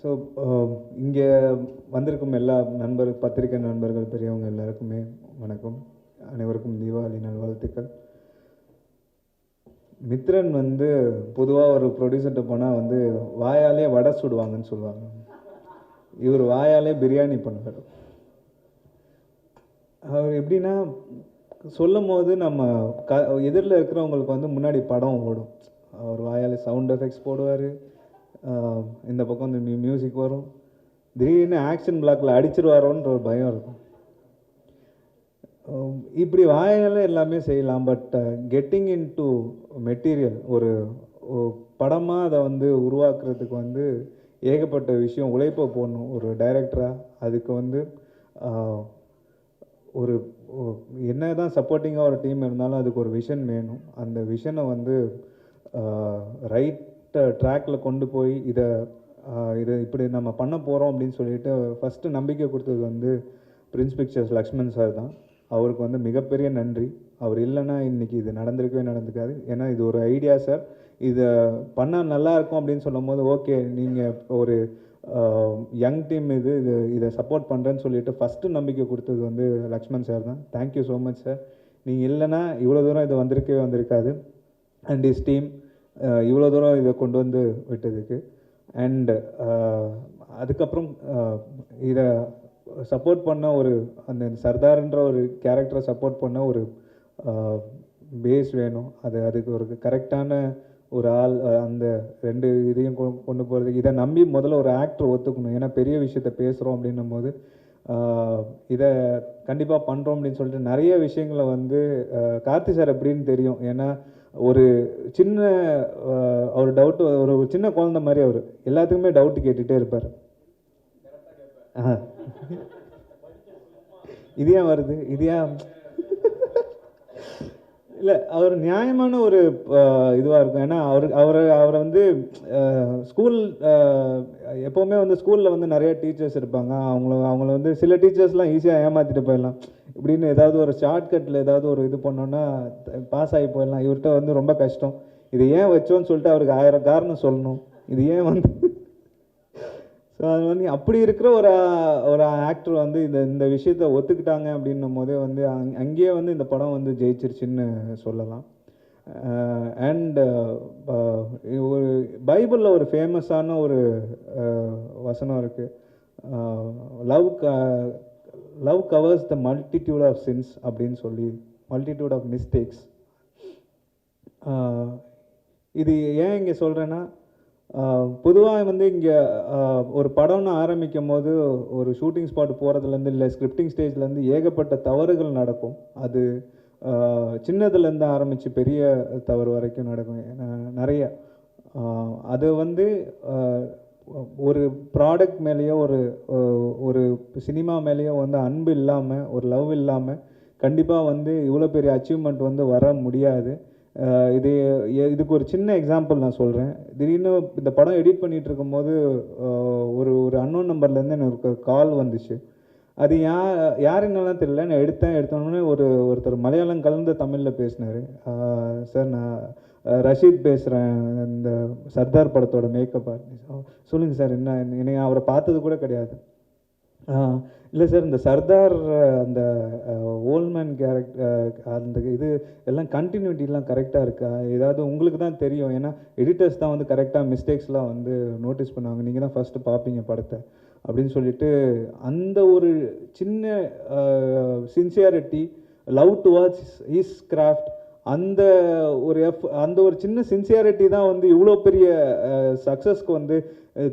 So இங்கே வந்திருக்கும் எல்லா பத்திரிகை நண்பர்கள் பெரியவங்க எல்லாருக்குமே வணக்கம். அனைவருக்கும் தீபாவளி நல்வாழ்த்துக்கள். மித்ரன் வந்து பொதுவாக ஒரு ப்ரொடியூசர்கிட்ட போனால் வாயாலே வடை சுடுவாங்கன்னு சொல்லுவாங்க. இவர் வாயாலே பிரியாணி பண்ணுவார். அவர் எப்படின்னா சொல்லும் போது நம்ம எதிரில் இருக்கிறவங்களுக்கு முன்னாடி படம் ஓடும். அவர் வாயாலே சவுண்ட் எஃபெக்ட்ஸ் போடுவார். இந்த பக்கம் மியூசிக் வரும். திடீர்னு ஆக்ஷன் பிளாக்ல அடிச்சிருவாரோன்ற ஒரு பயம் இருக்கும். இப்படி வாயால் எல்லாமே செய்யலாம். But getting in to material, ஒரு படமாக அதை உருவாக்குறதுக்கு ஏகப்பட்ட விஷயம் உழைப்பை போடணும். ஒரு டைரக்டராக அதுக்கு ஒரு என்ன தான் சப்போர்ட்டிங்காக ஒரு டீம் இருந்தாலும் அதுக்கு ஒரு விஷன் வேணும். அந்த விஷனை ரைட் ட்ராக்கில் கொண்டு போய் இதை இப்படி நம்ம பண்ண போகிறோம் அப்படின்னு சொல்லிட்டு ஃபஸ்ட்டு நம்பிக்கை கொடுத்தது பிரின்ஸ் பிக்சர்ஸ் லக்ஷ்மண் சார் தான். அவருக்கு மிகப்பெரிய நன்றி. அவர் இல்லைன்னா இன்றைக்கி இது நடந்திருக்காது. ஏன்னா இது ஒரு ஐடியா சார், இதை பண்ணால் நல்லாயிருக்கும் அப்படின்னு சொல்லும் போது ஓகே நீங்கள் ஒரு யங் டீம் இதை சப்போர்ட் பண்ணுறேன்னு சொல்லிட்டு ஃபஸ்ட்டு நம்பிக்கை கொடுத்தது லக்ஷ்மண் சார் தான். Thank you so much sir. நீங்கள் இல்லைன்னா இவ்வளோ தூரம் இது வந்திருக்காது. அண்ட் இஸ் டீம் இவ்வளோ தூரம் இதை கொண்டு விட்டதுக்கு. அண்ட் அதுக்கப்புறம் இதை சப்போர்ட் பண்ண அந்த சர்தார்ன்ற ஒரு கேரக்டரை சப்போர்ட் பண்ண ஒரு பேஸ் வேணும். அதுக்கு ஒரு கரெக்டான ஒரு ஆள், அந்த ரெண்டு இதையும் கொண்டு போகிறதுக்கு இதை நம்பி முதல்ல ஒரு ஆக்டர் ஒத்துக்கணும். ஏன்னா பெரிய விஷயத்த பேசுகிறோம் அப்படின்னும் போது இதை கண்டிப்பாக பண்ணுறோம் அப்படின்னு சொல்லிட்டு நிறைய விஷயங்களை கார்த்தி சார் எப்படின்னு தெரியும். ஏன்னா ஒரு சின்ன அவர் டவுட்டு, ஒரு சின்ன குழந்தை மாதிரி அவர் எல்லாத்துக்குமே டவுட்டு கேட்டுகிட்டே இருப்பார். இது ஏன் வருது, இது ஏன் இல்லை, அவர் நியாயமான ஒரு இதுவாக இருக்கும். ஏன்னா அவரை ஸ்கூல் எப்போவுமே ஸ்கூலில் நிறைய டீச்சர்ஸ் இருப்பாங்க. அவங்கள சில டீச்சர்ஸ்லாம் ஈஸியாக ஏமாற்றிட்டு போயிடலாம். இப்படின்னு ஏதாவது ஒரு ஷார்ட்கட்டில் ஏதாவது ஒரு இது பண்ணோன்னா பாஸ் ஆகி போயிடலாம். இவர்கிட்ட ரொம்ப கஷ்டம். இது ஏன் வச்சோன்னு சொல்லிட்டு அவருக்கு 1000 காரணம் சொல்லணும். இது ஏன் ஸோ அது அப்படி இருக்கிற ஒரு ஆக்டர் இந்த விஷயத்தை ஒத்துக்கிட்டாங்க அப்படின்னும் போதே அங்கேயே இந்த படம் ஜெயிச்சிருச்சுன்னு சொல்லலாம். அண்ட் ஒரு பைபிளில் ஒரு ஃபேமஸான ஒரு வசனம் இருக்குது, love covers the multitude of sins அப்படின்னு சொல்லி, மல்டிடியூட் ஆஃப் மிஸ்டேக்ஸ். இது ஏன் இங்கே சொல்கிறேன்னா, பொதுவாக இங்கே ஒரு படம்னு ஆரம்பிக்கும் போது ஒரு ஷூட்டிங் ஸ்பாட் போகிறதுலேருந்து இல்லை ஸ்கிரிப்டிங் ஸ்டேஜ்லேருந்து ஏகப்பட்ட தவறுகள் நடக்கும். அது சின்னதுலேருந்து ஆரம்பித்து பெரிய தவறு வரைக்கும் நடக்கும் நிறைய. அது ஒரு ப்ராடக்ட் மேலேயோ ஒரு சினிமா மேலேயோ அன்பு இல்லாமல், ஒரு லவ் இல்லாமல் கண்டிப்பாக இவ்வளோ பெரிய அச்சீவ்மெண்ட் வர முடியாது. இதுக்கு ஒரு சின்ன எக்ஸாம்பிள் நான் சொல்கிறேன். திடீர்னு இந்த படம் எடிட் பண்ணிகிட்டு இருக்கும்போது ஒரு அன்னோன் நம்பர்லேருந்து எனக்கு ஒரு கால் வந்துச்சு. அது யாருன்னெல்லாம் தெரியல. நான் எடுத்தோன்னே ஒருத்தர் மலையாளம் கலந்த தமிழில் பேசினார். சார் நான் ரஷீத் பேசுகிறேன், இந்த சர்தார் படத்தோட மேக்கப் ஆர்டிஸ்ட். சொல்லுங்கள் சார், என்ன அவரை பார்த்தது கூட கிடையாது. இல்லை சார், இந்த சர்தார் அந்த ஓல்மேன் கேரக்டர் அந்த இது எல்லாம் கண்டினியூட்டிலாம் கரெக்டாக இருக்கா, ஏதாவது உங்களுக்கு தான் தெரியும். ஏன்னா எடிட்டர்ஸ் தான் கரெக்டாக மிஸ்டேக்ஸ்லாம் நோட்டீஸ் பண்ணுவாங்க, நீங்கள் தான் ஃபஸ்ட்டு பார்ப்பீங்க படத்தை அப்படின்னு சொல்லிட்டு அந்த ஒரு சின்ன sincerity, love towards his craft, அந்த ஒரு சின்ன சின்சியாரிட்டி தான் இவ்வளோ பெரிய சக்ஸஸ்க்கு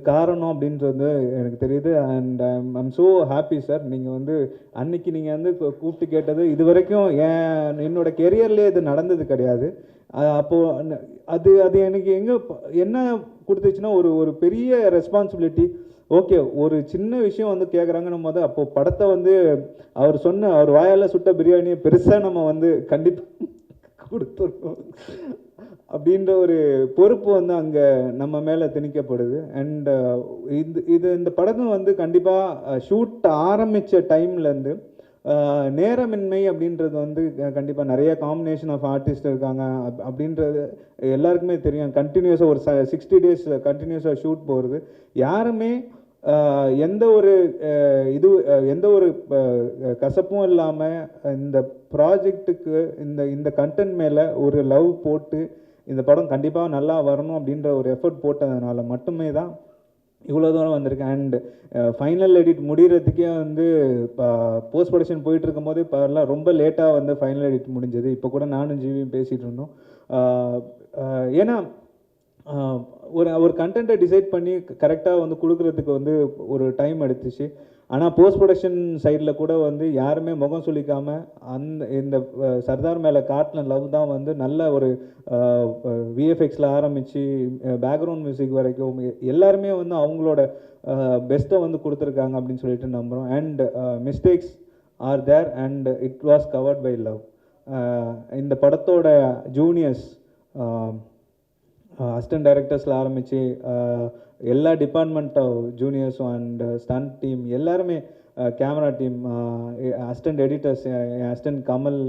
காரணம் அப்படின்றது எனக்கு தெரியுது. And I'm so happy sir. நீங்கள் அன்னைக்கு நீங்கள் கூப்பிட்டு கேட்டது இது வரைக்கும் என்னோட கெரியர்லேயே இது நடந்தது கிடையாது. அப்போது அது எனக்கு என்ன கொடுத்துச்சுன்னா ஒரு பெரிய ரெஸ்பான்சிபிலிட்டி. ஓகே, ஒரு சின்ன விஷயம் கேட்குறாங்கன்னும் போது அப்போது படத்தை அவர் வாயால் சுட்ட பிரியாணியை பெருசாக நம்ம கண்டிப்பாக கொடுத்துருக்கோம் அப்படின்ற ஒரு பொறுப்பு அங்கே நம்ம மேலே திணிக்கப்படுது. அண்ட் இந்த படம் கண்டிப்பாக ஷூட் ஆரம்பித்த டைம்லேருந்து நேரமின்மை அப்படின்றது கண்டிப்பாக நிறைய காம்பினேஷன் ஆஃப் ஆர்டிஸ்ட் இருக்காங்க அப்படின்றது எல்லாருக்குமே தெரியும். கண்டினியூஸாக ஒரு 60 days கண்டினியூஸாக ஷூட் போகிறது. யாருமே எந்த ஒரு எந்த ஒரு கசப்பும் இல்லாமல் இந்த ப்ராஜெக்ட்டுக்கு இந்த கண்டென்ட் மேலே ஒரு லவ் போட்டு இந்த படம் கண்டிப்பாக நல்லா வரணும் அப்படின்ற ஒரு எஃபர்ட் போட்டதுனால மட்டுமே தான் இவ்வளோ தூரம் வந்திருக்கு. அண்ட் ஃபைனல் எடிட் முடிகிறதுக்கே வந்து இப்போ போஸ்ட் ப்ரொடக்ஷன் போயிட்டு இருக்கும்போது இப்போலாம் ரொம்ப லேட்டாக வந்து ஃபைனல் எடிட் முடிஞ்சது. இப்போ கூட நானும் ஜீவியும் பேசிகிட்டு இருந்தோம். ஏன்னா ஒரு கண்டென்ட்டை டிசைட் பண்ணி கரெக்டாக வந்து கொடுக்குறதுக்கு வந்து ஒரு டைம் எடுத்துச்சு. ஆனால் போஸ்ட் ப்ரொடக்ஷன் சைடில் கூட வந்து யாருமே முகம் சொல்லிக்காமல் இந்த சர்தார் மேலே காட்டின லவ் தான் வந்து நல்ல ஒரு விஎஃப்எக்ஸில் ஆரம்பித்து பேக்ரவுண்ட் மியூசிக் வரைக்கும் எல்லாருமே வந்து அவங்களோட பெஸ்ட்டை வந்து கொடுத்துருக்காங்க அப்படின்னு சொல்லிட்டு நம்புகிறோம். And mistakes are there and it was covered by love. இந்த படத்தோட ஜூனியர்ஸ் அசிஸ்டன்ட் டைரக்டர்ஸில் ஆரம்பித்து எல்லா டிபார்ட்மெண்ட் ஜூனியர்ஸும் அண்ட் ஸ்டண்ட் டீம் எல்லாருமே, camera team, assistant editors, assistant Kamal,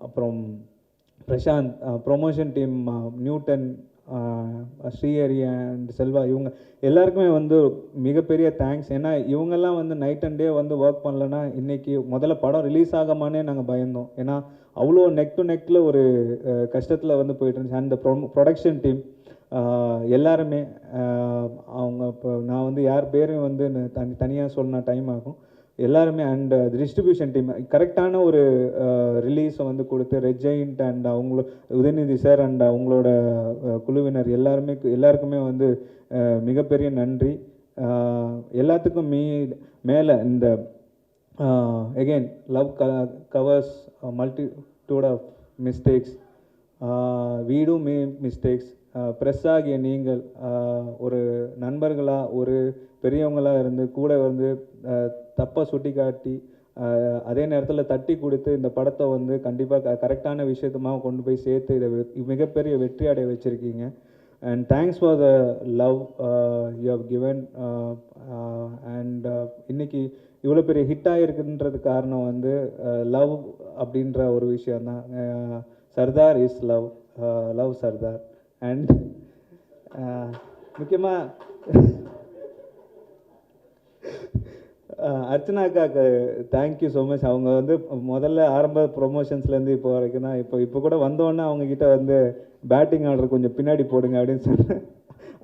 அப்புறம் Prashanth, promotion team Newton, Srihari and Selva, இவங்க எல்லாருக்குமே வந்து மிகப்பெரிய தேங்க்ஸ். ஏன்னா இவங்கெல்லாம் வந்து நைட் அண்ட் டே வந்து ஒர்க் பண்ணலன்னா இன்றைக்கி முதல்ல படம் ரிலீஸ் ஆகாமானே நாங்கள் பயந்தோம். ஏன்னா அவ்வளோ நெக் டு நெக்கில் ஒரு கஷ்டத்தில் வந்து போயிட்டு இருந்துச்சு. அந்த ப்ரொடக்ஷன் டீம் எல்லாருமே அவங்க இப்போ நான் வந்து யார் பேரும் வந்து தனியாக சொன்ன டைம் ஆகும் எல்லாருமே. அண்ட் டிஸ்ட்ரிபியூஷன் டீம் கரெக்டான ஒரு ரிலீஸை வந்து கொடுத்து ரெட் ஜெயிண்ட் அண்ட் அவங்கள உதயநிதி சார் அண்ட் அவங்களோட குழுவினர் எல்லாருக்குமே வந்து மிகப்பெரிய நன்றி. எல்லாத்துக்கும் மேலே இந்த again love covers multitude of mistakes, we do mistakes. ப்ரெஸ் ஆகிய நீங்கள் ஒரு நண்பர்களாக ஒரு பெரியவங்களாக இருந்து கூட வந்து தப்பை சுட்டி காட்டி அதே நேரத்தில் தட்டி கொடுத்து இந்த படத்தை வந்து கண்டிப்பாக கரெக்டான விஷயத்தமாக கொண்டு போய் சேர்த்து இதை மிகப்பெரிய வெற்றி அடைய வச்சுருக்கீங்க. And thanks for the love you have given. And இன்றைக்கி இவ்வளோ பெரிய ஹிட் ஆகிருக்குன்றது காரணம் வந்து லவ் அப்படின்ற ஒரு விஷயந்தான். Sardar is love, love Sardar. And முக்கியமாக அர்ச்சனாக்காக்கு தேங்க்யூ ஸோ மச். அவங்க வந்து முதல்ல ஆரம்ப ப்ரொமோஷன்ஸ்லேருந்து இப்போ வரைக்கும் தான் இப்போ கூட வந்தோடனே அவங்கக்கிட்ட வந்து பேட்டிங் ஆர்டர் கொஞ்சம் பின்னாடி போடுங்க அப்படின்னு சொன்னேன்.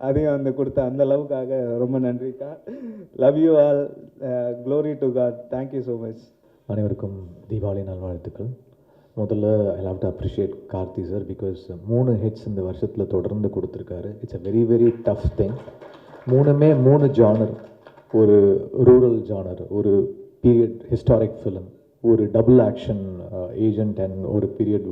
அதையும் வந்து கொடுத்த அந்த லவ்வுக்காக ரொம்ப நன்றிக்கா. Love you all, glory to God. Thank you so much. அனைவருக்கும் தீபாவளி நல்வாழ்த்துக்கள். முதல்ல I love to appreciate Karthi sir because 3 hits இந்த வருஷத்தில் தொடர்ந்து கொடுத்துருக்காரு. It's a very very tough thing. 3 genre, ஒரு ரூரல் ஜானர், ஒரு பீரியட் ஹிஸ்டாரிக் ஃபிலிம், ஒரு டபுள் ஆக்ஷன் ஏஜென்ட் அண்ட் ஒரு பீரியட்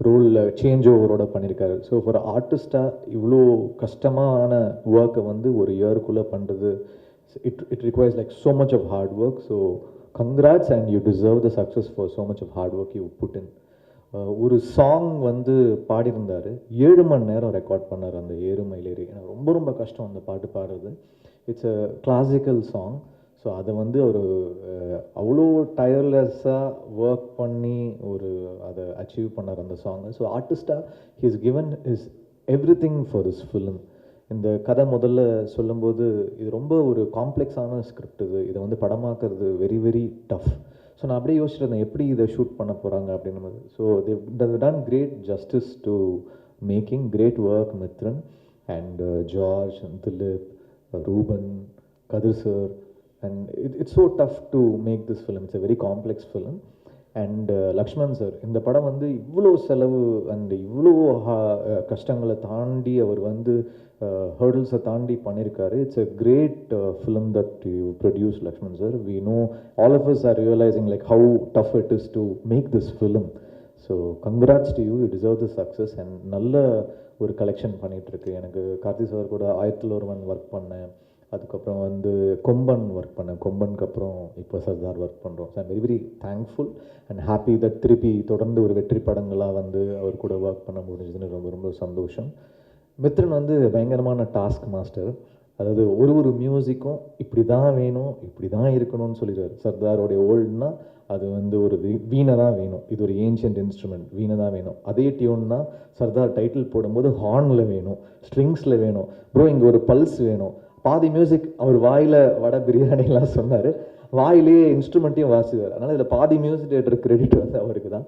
ரோலில் சேஞ்ச் ஓவரோட பண்ணியிருக்காரு. ஸோ ஃபார் ஆர்டிஸ்டாக இவ்வளோ கஷ்டமான ஒர்க்கை வந்து ஒரு இயருக்குள்ளே பண்ணுறது it requires like so much of hard work. So congrats and you deserve the success for so much of hard work you put in. ஒரு சாங் வந்து பாடியிருந்தார், 7 மணி நேரம் ரெக்கார்ட் பண்ணார் அந்த ஏறுமயிலேறி. எனக்கு ரொம்ப ரொம்ப கஷ்டம் அந்த பாட்டு பாடுறது. It's a classical song. So அதை வந்து ஒரு அவ்வளோ டயர்லெஸ்ஸாக ஒர்க் பண்ணி அதை அச்சீவ் பண்ணார் அந்த சாங்கை. ஸோ ஆர்டிஸ்டாக he is given is everything for this film. இந்த கதை முதல்ல சொல்லும்போது இது ரொம்ப ஒரு காம்ப்ளெக்ஸான ஸ்கிரிப்ட், இதை வந்து படமாக்குறது வெரி வெரி டஃப். ஸோ நான் அப்படியே யோசிச்சுட்டு இருந்தேன் எப்படி இதை ஷூட் பண்ண போகிறாங்க அப்படின்னு. So they've done great justice to making great work, Mithran and George, Dileep, Ruben, Kathir sir. And it's so tough to make this film. It's a very complex film. And Lakshman sir, இந்த படம் வந்து இவ்வளோ செலவு அண்ட் இவ்வளோ கஷ்டங்களை தாண்டி அவர் வந்து ஹர்டில்ஸை தாண்டி பண்ணியிருக்காரு. It's a great film that you produce Lakshman sir. We know all of us are realising like how tough it is to make this film. So congrats to you, you deserve the success. And நல்ல ஒரு collection பண்ணிகிட்ருக்கு. எனக்கு Karthi sir கூட 1001 work பண்ணேன், அதுக்கப்புறம் வந்து கொம்பன் work பண்ணேன், கொம்பனுக்கு அப்புறம் இப்போ சர்தார் ஒர்க் பண்ணுறோம். So I'm very very thankful and happy that திருப்பி தொடர்ந்து ஒரு வெற்றி படங்களாக வந்து அவர் கூட ஒர்க் பண்ண முடிஞ்சதுன்னு ரொம்ப ரொம்ப சந்தோஷம். மித்ரன் வந்து பயங்கரமான டாஸ்க் மாஸ்டர். அதாவது ஒரு மியூசிக்கும் இப்படி தான் வேணும், இப்படி தான் இருக்கணும்னு சொல்லிடுவார். சர்தாரோடைய ஓல்டுனா அது வந்து ஒரு வீணை தான் வேணும், இது ஒரு ஏன்ஷியன்ட் இன்ஸ்ட்ருமெண்ட், வீணை தான் வேணும். அதே டியூன்னா சர்தார் டைட்டில் போடும்போது ஹார்னில் வேணும், ஸ்ட்ரிங்ஸில் வேணும், ப்ரோ இங்கே ஒரு பல்ஸ் வேணும். பாதி மியூசிக் அவர் வாயில் வடை பிரியாணிலாம் சொன்னார், வாயிலேயே இன்ஸ்ட்ருமெண்ட்டையும் வாசிவார். அதனால் இதில் பாதி மியூசிக் டேரக்டர் கிரெடிட் வந்து அவருக்கு தான்.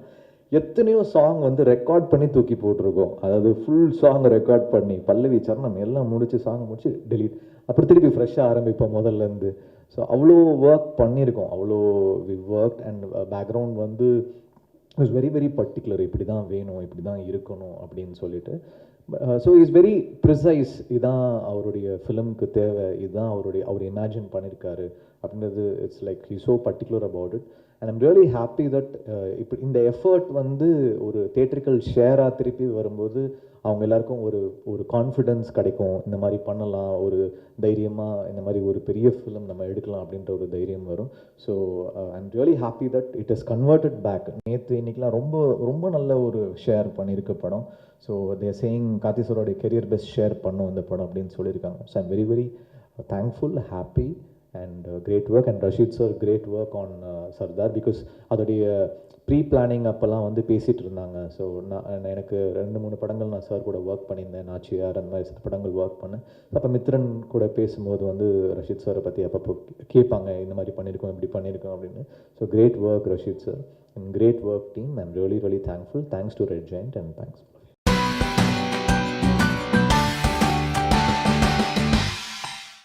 எத்தனையோ சாங் வந்து ரெக்கார்ட் பண்ணி தூக்கி போட்டிருக்கோம். அதாவது ஃபுல் சாங் ரெக்கார்ட் பண்ணி பல்லவி சரணம் எல்லாம் முடிச்சு சாங் முடிச்சு டெலீட், அப்புறம் திருப்பி ஃப்ரெஷ்ஷாக ஆரம்பிப்போம் முதல்லேருந்து. ஸோ அவ்வளோ ஒர்க் பண்ணியிருக்கோம், அவ்வளோ வி ஒர்க். அண்ட் பேக்ரவுண்ட் வந்து இஸ் வெரி வெரி பர்டிகுலர், இப்படி தான் வேணும், இப்படி தான் இருக்கணும் அப்படின்னு சொல்லிட்டு. ஸோ இஸ் வெரி ப்ரிசைஸ், இதுதான் அவருடைய ஃபிலிம்க்கு தேவை, இதுதான் அவர் இமேஜின் பண்ணியிருக்காரு அப்படின்றது. It's like he so particular about it. And I'm really happy that இப்போ இந்த எஃபர்ட் வந்து ஒரு தேட்ரிக்கல் ஷேராக திருப்பி வரும்போது அவங்க எல்லாருக்கும் ஒரு கான்ஃபிடென்ஸ் கிடைக்கும், இந்த மாதிரி பண்ணலாம், ஒரு தைரியமாக இந்த மாதிரி ஒரு பெரிய ஃபிலிம் நம்ம எடுக்கலாம் அப்படின்ற ஒரு தைரியம் வரும். So I'm really happy that it is converted back. நேற்று இன்னைக்கெலாம் ரொம்ப ரொம்ப நல்ல ஒரு ஷேர் பண்ணியிருக்க படம். ஸோ தேர் சேயிங் கார்த்தி சாரோடைய கெரியர் பெஸ்ட் ஷேர் பண்ணும் இந்த படம் அப்படின்னு சொல்லியிருக்காங்க. So I'm very very thankful, happy and great work. And Rasheed sir great work on Sardar, because அதோடைய ப்ரீ பிளானிங் அப்போல்லாம் வந்து பேசிகிட்டு இருந்தாங்க. ஸோ எனக்கு 2-3 படங்கள் நான் சார் கூட ஒர்க் பண்ணியிருந்தேன், நாச்சியார் அந்த மாதிரி சில படங்கள் ஒர்க் பண்ணேன். அப்போ மித்ரன் கூட பேசும்போது வந்து ரஷீத் சாரை பற்றி அப்பப்போ கேட்பாங்க, இந்த மாதிரி பண்ணியிருக்கோம், இப்படி பண்ணியிருக்கோம் அப்படின்னு. So great work Rasheed sir and great work team. I'm really really thankful. Thanks to Red Giant and thanks.